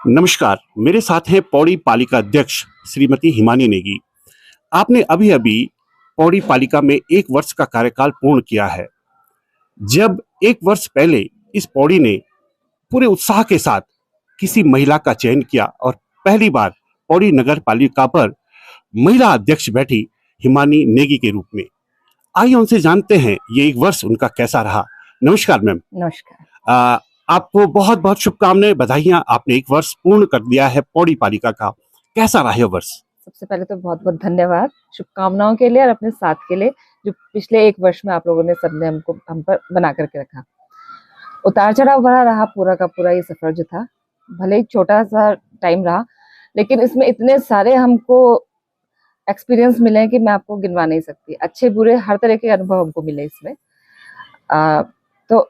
नमस्कार, मेरे साथ हैं पौड़ी पालिका अध्यक्ष श्रीमती हिमानी नेगी। आपने अभी अभी पौड़ी पालिका में 1 वर्ष का कार्यकाल पूर्ण किया है। जब 1 वर्ष पहले इस पौड़ी ने पूरे उत्साह के साथ किसी महिला का चयन किया और पहली बार पौड़ी नगर पालिका पर महिला अध्यक्ष बैठी हिमानी नेगी के रूप में। आइए उनसे जानते हैं ये 1 वर्ष उनका कैसा रहा। नमस्कार मैम। नमस्कार। आपको बहुत बहुत शुभकामनाएं, बधाइयां। आपने 1 वर्ष पूर्ण कर दिया है पौड़ी पालिका का। कैसा रहा यह वर्ष? सबसे पहले तो बहुत बहुत धन्यवाद शुभकामनाओं के लिए और अपने साथ के लिए, जो पिछले 1 वर्ष में आप लोगों ने सबने हम पर बना करके रखा। उतार चढ़ाव भरा रहा पूरा का पूरा ये सफर जो था, भले ही छोटा सा टाइम रहा, लेकिन इसमें इतने सारे हमको एक्सपीरियंस मिले हैं कि मैं आपको गिनवा नहीं सकती। अच्छे बुरे हर तरह के अनुभव हमको मिले इसमें। तो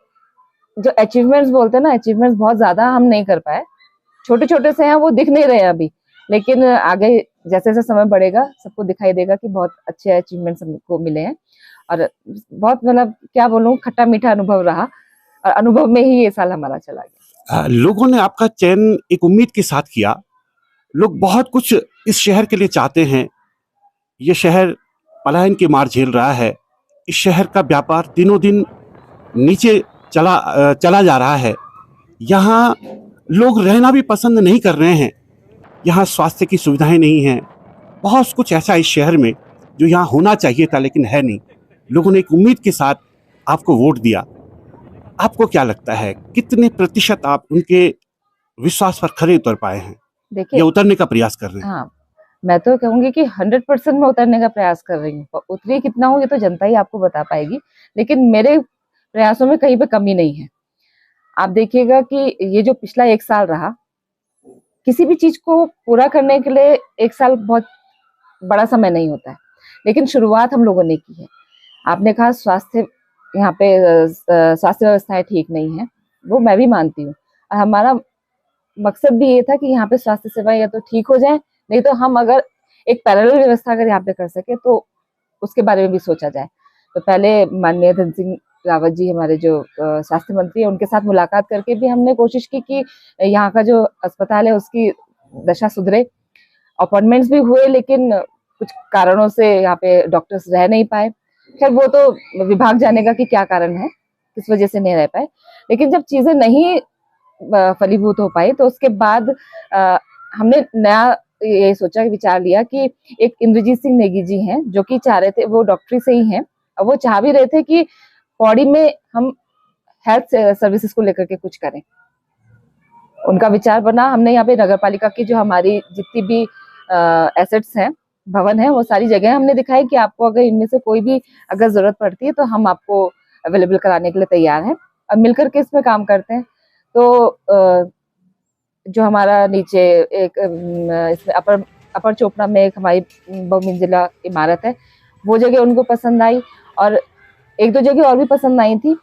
जो अचीवमेंट्स बोलते हैं ना, अचीवमेंट्स बहुत ज्यादा हम नहीं कर पाए, छोटे छोटे से हैं, वो दिख नहीं रहे अभी, लेकिन आगे जैसे जैसे समय बढ़ेगा सबको दिखाई देगा कि बहुत अच्छे अचीवमेंट्स हमको मिले हैं। और बहुत मतलब क्या बोलूं, खट्टा मीठा अनुभव रहा और अनुभव में ही ये साल हमारा चला गया। लोगों ने आपका चयन एक उम्मीद के साथ किया। लोग बहुत कुछ इस शहर के लिए चाहते हैं। ये शहर पलायन की मार झेल रहा है। इस शहर का व्यापार दिनों दिन नीचे चला जा रहा है। यहाँ लोग रहना भी पसंद नहीं कर रहे हैं। यहाँ स्वास्थ्य की सुविधाएं नहीं हैं। बहुत कुछ ऐसा इस शहर में जो यहाँ होना चाहिए था लेकिन है नहीं। लोगों ने एक उम्मीद के साथ आपको वोट दिया। आपको क्या लगता है कितने प्रतिशत आप उनके विश्वास पर खरे उतर पाए हैं देखिए, या उतरने का प्रयास कर रहे हैं? हाँ, मैं तो कहूंगी कि 100% में उतरने का प्रयास कर रही हूँ। उतरी कितना हूँ ये तो जनता ही आपको बता पाएगी, लेकिन मेरे प्रयासों में कहीं पे कमी नहीं है। आप देखिएगा कि ये जो पिछला 1 साल रहा, किसी भी चीज को पूरा करने के लिए 1 साल बहुत बड़ा समय नहीं होता है, लेकिन शुरुआत हम लोगों ने की है। आपने कहा स्वास्थ्य, यहाँ पे स्वास्थ्य व्यवस्थाएं ठीक नहीं है, वो मैं भी मानती हूँ। और हमारा मकसद भी ये था कि यहाँ पे स्वास्थ्य सेवाएं या तो ठीक हो जाए, नहीं तो हम अगर एक पैरेलल व्यवस्था अगर यहाँ पे कर सके तो उसके बारे में भी सोचा जाए। तो पहले माननीय धन सिंह रावत जी, हमारे जो स्वास्थ्य मंत्री है, उनके साथ मुलाकात करके भी हमने कोशिश की कि यहाँ का जो अस्पताल है उसकी दशा सुधरे। अपॉइंटमेंट्स भी हुए, लेकिन कुछ कारणों से यहाँ पे डॉक्टर्स रह नहीं पाए। खैर, वो तो विभाग जानेगा कि क्या कारण है, किस वजह से नहीं रह पाए। लेकिन जब चीजें नहीं फलीभूत हो पाई तो उसके बाद हमने नया ये सोचा, विचार लिया कि एक इंद्रजीत सिंह नेगी जी हैं, जो कि चाह रहे थे, वो डॉक्टरी से ही हैं, और वो चाह भी रहे थे कि पौड़ी में हम हेल्थ सर्विसेज को लेकर के कुछ करें। उनका विचार बना, हमने यहाँ पे नगर पालिका की जो हमारी जितनी भी एसेट्स हैं, भवन है, वो सारी जगह हमने दिखाई कि आपको अगर इनमें से कोई भी अगर जरूरत पड़ती है तो हम आपको अवेलेबल कराने के लिए तैयार हैं, अब मिलकर के इसमें काम करते हैं। तो जो हमारा नीचे एक इसमें अपर चोपड़ा में एक हमारी बहुमंजिला इमारत है, वो जगह उनको पसंद आई, और 1-2 जगह और भी पसंद आई थी।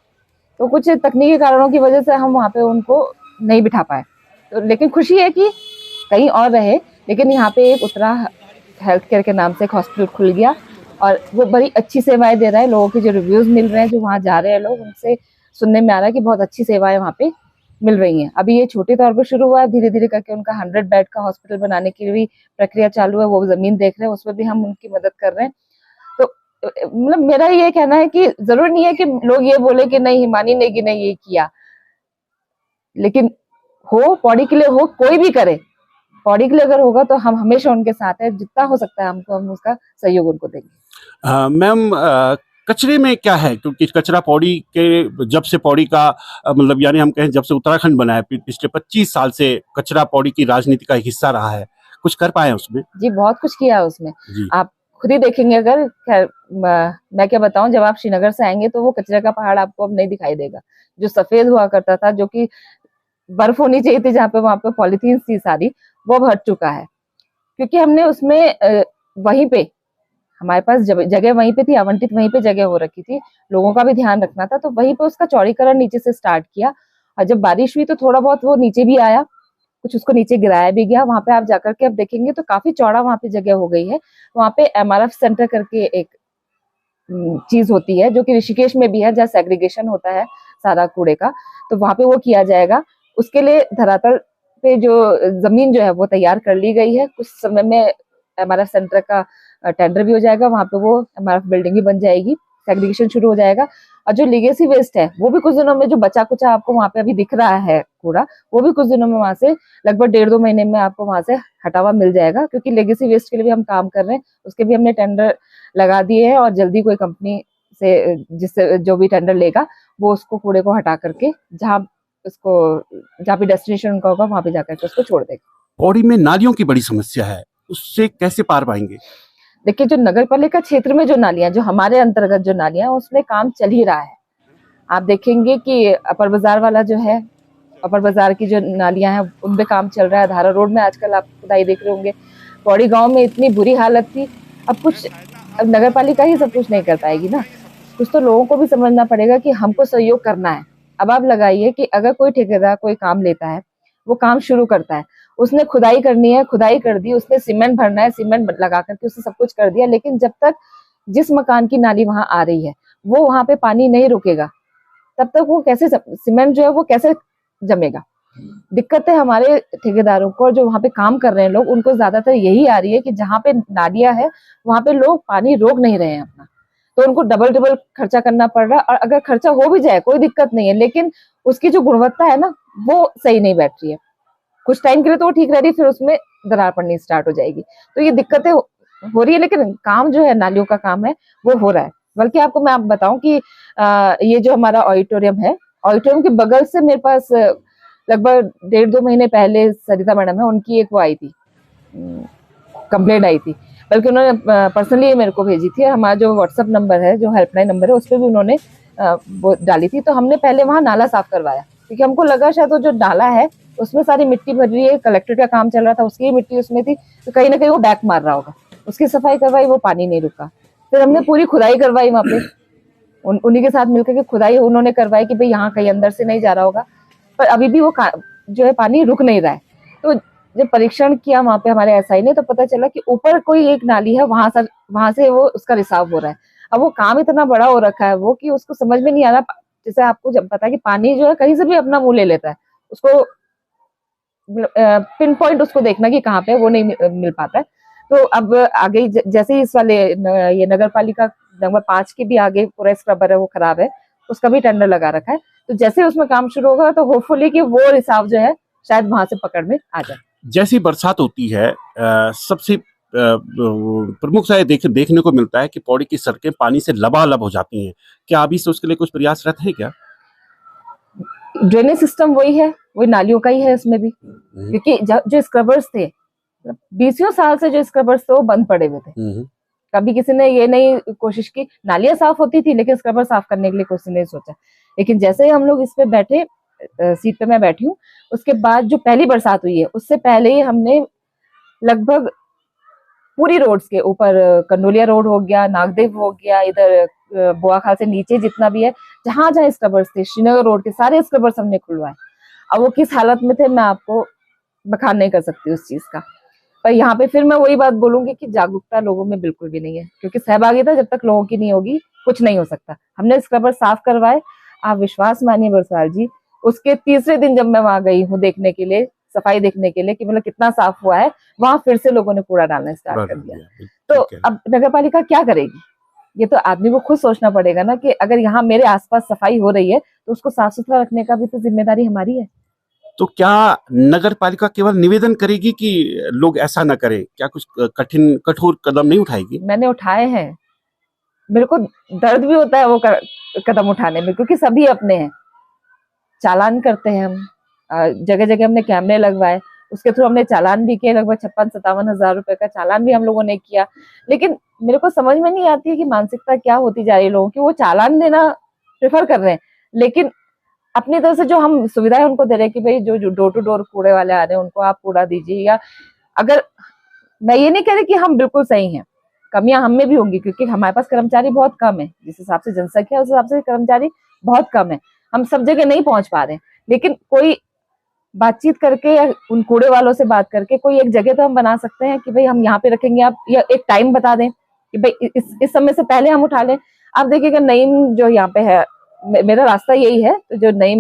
तो कुछ तकनीकी कारणों की वजह से हम वहाँ पे उनको नहीं बिठा पाए। तो लेकिन खुशी है कि कहीं और रहे, लेकिन यहाँ पे एक उत्तरा हेल्थ केयर के नाम से एक हॉस्पिटल खुल गया, और वो बड़ी अच्छी सेवाएं दे रहा है। लोगों के जो रिव्यूज मिल रहे हैं, जो वहाँ जा रहे हैं लोग, उनसे सुनने में आ रहा है कि बहुत अच्छी सेवाएं वहाँ पे मिल रही हैं। अभी ये छोटे तौर पर शुरू हुआ है, धीरे धीरे करके उनका 100 बेड का हॉस्पिटल बनाने की भी प्रक्रिया चालू है। वो जमीन देख रहे हैं, उसमें भी हम उनकी मदद कर रहे हैं। तो मतलब मेरा ये कहना है कि जरूर नहीं है कि लोग ये बोले कि नहीं हिमानी नेगी ने ये किया, लेकिन हो पौड़ी के लिए, हो कोई भी करे, पौड़ी के लिए अगर होगा तो हम हमेशा उनके साथ हैं। जितना हो सकता है हमको, हम उसका सहयोग उनको देंगे। मैम, कचरे में क्या है? क्योंकि कचरा पौड़ी के जब से पौड़ी का मतलब यानी हम कहें जब से उत्तराखंड बना है, पिछले 25 साल से कचरा पौड़ी की राजनीति का एक हिस्सा रहा है। कुछ कर पाए उसमें? जी, बहुत कुछ किया है उसमें। जी। आप खुद ही देखेंगे। अगर खैर मैं क्या बताऊं, जब आप श्रीनगर से आएंगे तो वो कचरे का पहाड़ आपको अब नहीं दिखाई देगा। जो सफेद हुआ करता था, जो कि बर्फ होनी चाहिए थी जहाँ पे, वहां पे पॉलिथीन थी सारी, वो अब हट चुका है। क्योंकि हमने उसमें वहीं पे, हमारे पास जगह वहीं पे थी, आवंटित वहीं पे जगह हो रखी थी, लोगों का भी ध्यान रखना था, तो वहीं पे उसका चौड़ीकरण नीचे से स्टार्ट किया। और जब बारिश हुई तो थोड़ा बहुत वो नीचे भी आया, कुछ उसको नीचे गिराया भी गया। वहां पे आप जाकर के अब देखेंगे तो काफी चौड़ा वहां पे जगह हो गई है। वहां पे MRF सेंटर करके एक चीज होती है, जो कि ऋषिकेश में भी है, जहाँ सेग्रीगेशन होता है सारा कूड़े का, तो वहां पे वो किया जाएगा। उसके लिए धरातल पे जो जमीन जो है वो तैयार कर ली गई है। कुछ समय में हमारा सेंटर का टेंडर भी हो जाएगा, वहां पे वो हमारा बिल्डिंग भी बन जाएगी, सेग्रीगेशन शुरू हो जाएगा। और जो लीगेसी वेस्ट है वो भी कुछ दिनों में, जो बचा कुचा आपको वहां पे अभी दिख रहा है कूड़ा, वो भी कुछ दिनों में वहां से, लगभग 1.5-2 महीने में आपको वहां से हटा हुआ मिल जाएगा। क्योंकि लेगेसी वेस्ट के लिए भी हम काम कर रहे हैं, उसके भी हमने टेंडर लगा दिए हैं और जल्दी कोई कंपनी से, जिससे जो भी टेंडर लेगा वो उसको कूड़े को हटा करके जहाँ पे डेस्टिनेशन उनका होगा वहां पे जाकर के उसको छोड़ देगा। पौड़ी में नालियों की बड़ी समस्या है, उससे कैसे पार पाएंगे? देखिए, जो नगर पालिका क्षेत्र में जो नालियां, जो हमारे अंतर्गत जो नालियां, उसमें काम चल ही रहा है। आप देखेंगे कि अपर बाजार वाला जो है, अपर बाजार की जो नालियां हैं उनपे काम चल रहा है। धारा रोड में आजकल आप खुदाई देख रहे होंगे। पौड़ी गांव में इतनी बुरी हालत थी। अब नगर पालिका ही सब कुछ नहीं कर पाएगी ना, कुछ तो लोगों को भी समझना पड़ेगा कि हमको सहयोग करना है। अब आप लगाइए कि अगर कोई ठेकेदार कोई काम लेता है, वो काम शुरू करता है, उसने खुदाई करनी है, खुदाई कर दी, उसने सीमेंट भरना है, सीमेंट लगा करके उसने सब कुछ कर दिया, लेकिन जब तक जिस मकान की नाली वहां आ रही है वो वहां पे पानी नहीं रुकेगा, तब तक वो कैसे सीमेंट जो है वो कैसे जमेगा। दिक्कत है हमारे ठेकेदारों को, जो वहां पे काम कर रहे हैं लोग, उनको ज्यादातर यही आ रही है कि जहाँ पे नालियां है वहां पे लोग पानी रोक नहीं रहे हैं अपना, तो उनको डबल डबल खर्चा करना पड़ रहा है। और अगर खर्चा हो भी जाए कोई दिक्कत नहीं है, लेकिन उसकी जो गुणवत्ता है ना वो सही नहीं बैठ रही है। कुछ टाइम के लिए तो वो ठीक रह रही है, फिर उसमें दरार पड़नी स्टार्ट हो जाएगी। तो ये दिक्कतें हो रही है, लेकिन काम जो है नालियों का काम है वो हो रहा है। बल्कि आपको मैं बताऊं कि ये जो हमारा ऑडिटोरियम है, ऑडिटोरियम के बगल से मेरे पास लगभग 1.5-2 महीने पहले सरिता मैडम है, उनकी एक वो आई थी, कंप्लेंट आई थी। बल्कि उन्होंने पर्सनली मेरे को भेजी थी। हमारा जो व्हाट्सएप नंबर है, जो हेल्पलाइन नंबर है, उस पर भी उन्होंने वो डाली थी। तो हमने पहले वहां नाला साफ करवाया, क्योंकि हमको लगा शायद वो जो नाला है उसमें सारी मिट्टी भर रही है, कलेक्टर का काम चल रहा था, उसकी मिट्टी उसमें थी, तो कहीं ना कहीं वो बैक मार रहा होगा। उसकी सफाई करवाई, वो पानी नहीं रुका। फिर हमने पूरी खुदाई करवाई वहां पे, उन्हीं के साथ मिलकर के खुदाई उन्होंने करवाई कि भाई यहाँ कहीं अंदर से नहीं जा रहा होगा, पर अभी भी वो जो है पानी रुक नहीं रहा है। तो जब परीक्षण किया वहां पे हमारे एसआई ने, तो पता चला कि ऊपर कोई एक नाली है, वहां से वो उसका रिसाव हो रहा है। अब वो काम इतना बड़ा हो रखा है वो, कि उसको समझ में नहीं आ रहा। जैसे आपको जब पता है कि पानी जो है कहीं से भी अपना मुंह ले लेता है, उसको पिन पॉइंट उसको देखना कि कहाँ पे, वो नहीं मिल पाता है। तो अब आगे जैसे ही इस वाले ये नगर पालिका नंबर 5 के भी आगे पूरा स्क्रबर है वो खराब है, उसका भी टेंडर लगा रखा है। तो जैसे उसमें काम शुरू होगा तो होपफुली कि वो रिसाव जो है शायद वहां से पकड़ में आ जाए। जैसी बरसात होती है सबसे प्रमुख सा देखने को मिलता है कि पौड़ी की सड़कें पानी से लबालब हो जाती हैं। क्या अभी से उसके लिए कुछ प्रयासरत हैं क्या? ड्रेनेज सिस्टम वही है, वही नालियों का ही है इसमें भी, क्योंकि जो स्क्रबर्स थे 20 साल से, जो स्क्रबर्स थे वो बंद पड़े हुए थे। कभी किसी ने ये नहीं कोशिश की, नालियां साफ होती थी लेकिन स्क्रबर साफ करने के लिए किसी ने सोचा। लेकिन जैसे ही हम लोग इस पे बैठे, सीट पे मैं बैठी हूँ, उसके बाद जो पहली बरसात हुई है उससे पहले ही हमने लगभग पूरी रोड्स के ऊपर, कंडोलिया रोड हो गया, नागदेव हो गया, इधर बुआखाल से नीचे जितना भी है, जहां जहां स्क्रबर्स थे, श्रीनगर रोड के सारे स्क्रबर्स हमने खुलवाए। अब वो किस हालत में थे मैं आपको बखान नहीं कर सकती उस चीज का। पर यहाँ पे फिर मैं वही बात बोलूंगी कि जागरूकता लोगों में बिल्कुल भी नहीं है, क्योंकि सहभागिता जब तक लोगों की नहीं होगी कुछ नहीं हो सकता। हमने स्क्रबर साफ करवाए, आप विश्वास मानिए बरसाल जी, उसके तीसरे दिन जब मैं वहां गई हूँ देखने के लिए, सफाई देखने के लिए कि मतलब कितना साफ हुआ है, वहां फिर से लोगों ने कूड़ा डालना स्टार्ट कर दिया। तो अब नगर पालिका क्या करेगी? ये तो आदमी को खुद सोचना पड़ेगा ना, कि अगर यहाँ मेरे आसपास सफाई हो रही है तो उसको साफ सुथरा रखने का भी तो जिम्मेदारी हमारी है। तो क्या नगर पालिका केवल निवेदन करेगी कि लोग ऐसा न करें? क्या कुछ कठोर कदम नहीं उठाएगी? मैंने उठाए हैं, मेरे को दर्द भी होता है वो कदम उठाने में, क्योंकि सभी अपने हैं। चालान करते हैं हम, जगह जगह हमने कैमरे लगवाए, उसके थ्रू हमने चालान भी किए, लगभग 56-57 हजार रुपए का चालान भी हम लोगों ने किया। लेकिन मेरे को समझ में नहीं आती है कि मानसिकता क्या होती जा रही है लोगों की। वो चालान देना प्रेफर कर रहे हैं, लेकिन अपनी तरफ से जो हम सुविधाएं उनको दे रहे हैं कि भाई जो डोर टू डोर कूड़े वाले आ रहे हैं उनको आप कूड़ा दीजिए। या अगर, मैं ये नहीं कह रही कि हम बिल्कुल सही हैं, कमियां हम में भी होंगी, क्योंकि हमारे पास कर्मचारी बहुत कम है, जिस हिसाब से जनसंख्या उस हिसाब से कर्मचारी बहुत कम है, हम सब जगह नहीं पहुंच पा रहे हैं। लेकिन कोई बातचीत करके या उन कूड़े वालों से बात करके कोई एक जगह तो हम बना सकते हैं कि भाई हम यहाँ पे रखेंगे, आप या एक टाइम बता दें कि भाई इस समय से पहले हम उठा लें। आप देखिएगा नईम जो यहाँ पे है, मेरा रास्ता यही है, तो जो नईम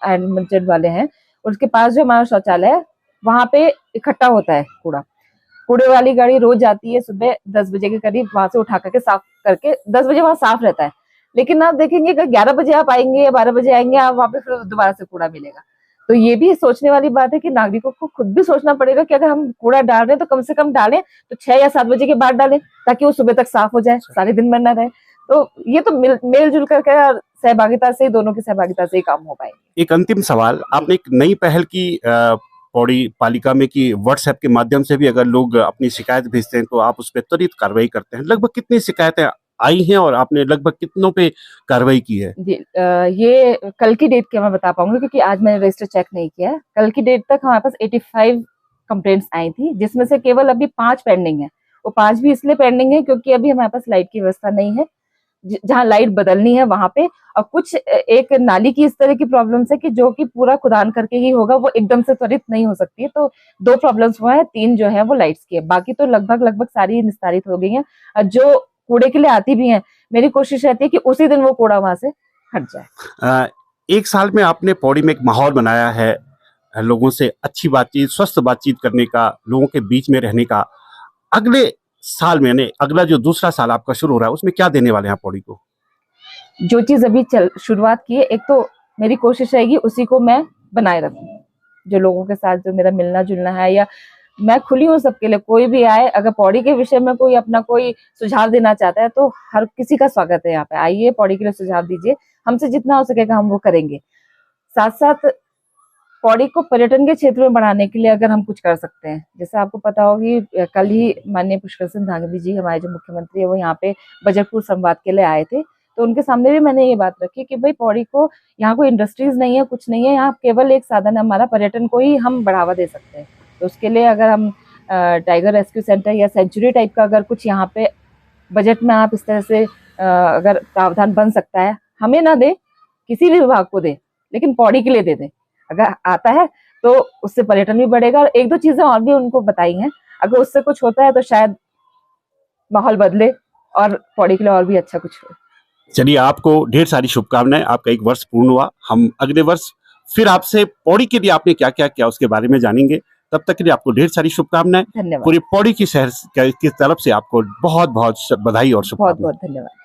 एडमिटेड वाले हैं उसके पास जो हमारा शौचालय है वहां पे इकट्ठा होता है कूड़ा। कूड़े वाली गाड़ी रोज जाती है सुबह 10 बजे के करीब, वहां से उठा करके साफ करके 10 बजे वहां साफ रहता है। लेकिन आप देखेंगे कि 11 बजे आप आएंगे या 12 बजे आएंगे, आप वहां पे फिर दोबारा से कूड़ा मिलेगा। तो ये भी सोचने वाली बात है कि नागरिकों को खुद भी सोचना पड़ेगा कि अगर हम कूड़ा डाल रहे हैं तो कम से कम डालें तो 6 या 7 बजे के बाद डालें, ताकि वो सुबह तक साफ हो जाए, सारे दिन में न रहे। तो ये तो मिल जुल करके और सहभागिता से, दोनों की सहभागिता से ही काम हो पाएंगे। एक अंतिम सवाल, आपने एक नई पहल की पौड़ी पालिका में कि व्हाट्सएप के माध्यम से भी अगर लोग अपनी शिकायत भेजते हैं तो आप उस पर त्वरित कार्रवाई करते हैं। लगभग कितनी शिकायतें आई हैं और आपने लगभग कितनों पे कार्रवाई की है? जी, ये कल की डेट के मैं बता पाऊंगी क्योंकि आज मैंने रजिस्टर चेक नहीं किया है। कल की डेट तक हमारे पास 85 कंप्लेंट्स आई थी, जिसमें से केवल अभी 5 पेंडिंग है। वो 5 भी इसलिए पेंडिंग है क्योंकि अभी हमारे पास लाइट की व्यवस्था नहीं है, जहाँ लाइट बदलनी है वहां पे, और कुछ एक नाली की इस तरह की प्रॉब्लम्स है कि जो कि पूरा खुदान करके ही होगा, वो एकदम से त्वरित नहीं हो सकती है। तो 2 प्रॉब्लम्स वो है, 3 जो है वो लाइट्स की है, बाकी तो लगभग सारी निस्तारित हो गई है। और जो कूड़े के लिए आती भी है, मेरी कोशिश रहती है कि उसी दिन वो कूड़ा वहां से हट जाए। एक साल में आपने पौड़ी में एक माहौल बनाया है, लोगों से अच्छी बातचीत, स्वस्थ बातचीत करने का, लोगों के बीच में रहने का। अगले साल में, यानी अगला जो दूसरा साल आपका शुरू हो रहा है, उसमें क्या देने वाले हैं आप पौड़ी को? जो चीज अभी शुरुआत की है, एक तो मेरी कोशिश रहेगी उसी को मैं बनाए रखूं। जो लोगों के साथ जो मेरा मिलना जुलना है, या मैं खुली हूँ सबके लिए, कोई भी आए, अगर पौड़ी के विषय में कोई अपना कोई सुझाव देना चाहता है तो हर किसी का स्वागत है यहाँ पे। आइए, पौड़ी के लिए सुझाव दीजिए, हमसे जितना हो सकेगा हम वो करेंगे। साथ साथ पौड़ी को पर्यटन के क्षेत्र में बढ़ाने के लिए अगर हम कुछ कर सकते हैं, जैसे आपको पता होगी कल ही माननीय पुष्कर सिंह धामी जी, हमारे जो मुख्यमंत्री है, वो यहाँ पे बजटपुर संवाद के लिए आए थे। तो उनके सामने भी मैंने ये बात रखी कि भाई पौड़ी को, यहाँ कोई इंडस्ट्रीज नहीं है, कुछ नहीं है, यहाँ केवल एक साधन है हमारा, पर्यटन को ही हम बढ़ावा दे सकते हैं। तो उसके लिए अगर हम टाइगर रेस्क्यू सेंटर या सेंचुरी टाइप का अगर कुछ यहाँ पे बजट में आप इस तरह से अगर प्रावधान बन सकता है, हमें ना दे, किसी भी विभाग को दे, लेकिन पौड़ी के लिए दे दे, अगर आता है तो उससे पर्यटन भी बढ़ेगा। और 1-2 चीजें और भी उनको बताई हैं, अगर उससे कुछ होता है तो शायद माहौल बदले और पौड़ी के लिए और भी अच्छा कुछ हो। चलिए, आपको ढेर सारी शुभकामनाएं। आपका 1 वर्ष पूर्ण हुआ, हम अगले वर्ष फिर आपसे पौड़ी के लिए आपने क्या क्या किया उसके बारे में जानेंगे। तब तक के लिए आपको ढेर सारी शुभकामनाएं। धन्यवाद। पूरी पौड़ी की शहर की तरफ से आपको बहुत बहुत बधाई और शुभकामनाएं। बहुत बहुत धन्यवाद।